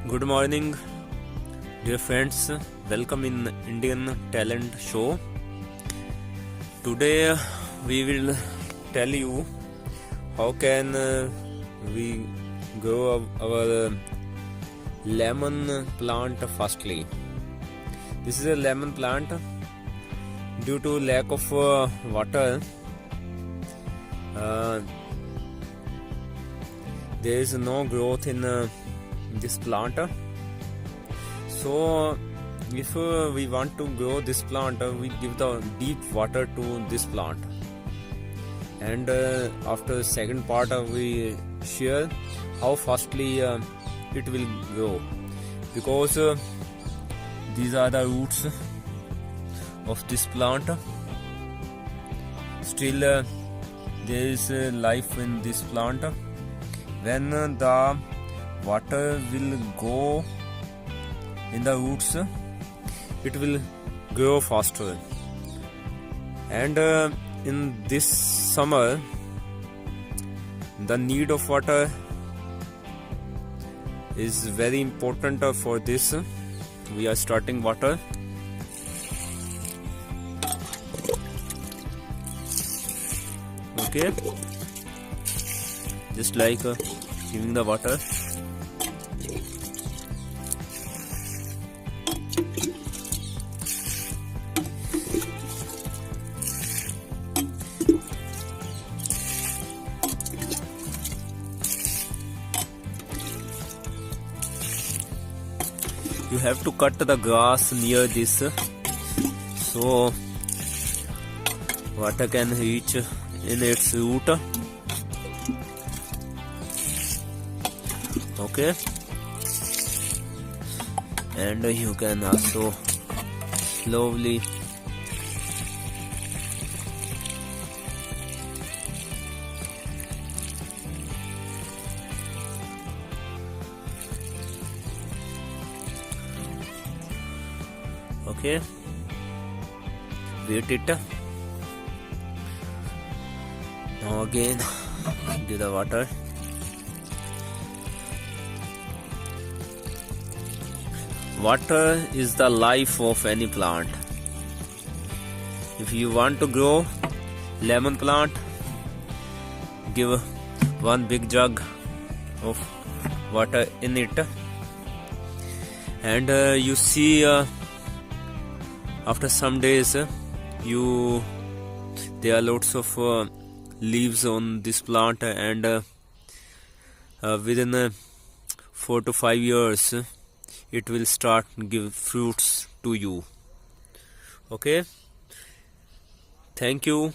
Good morning, dear friends. Welcome in Indian Talent Show. Today we will tell you how can we grow our lemon plant fastly. This is a lemon plant. Due to lack of water, there is no growth in this plant. So if we want to grow this plant, we give the deep water to this plant, and after second part we share how fastly it will grow, because these are the roots of this plant. Still there is life in this plant. When the water will go in the roots, it will grow faster. And in this summer, the need of water is very important for this. We are starting water. Okay, just like giving the water. You have to cut the grass near this, so water can reach in its root. Okay, and you can also slowly wait it. Now again give the water. Water is the life of any plant. If you want to grow lemon plant, give one big jug of water in it, and you see after some days there are lots of leaves on this plant, and within 4 to 5 years it will start give fruits to you. Okay, thank you.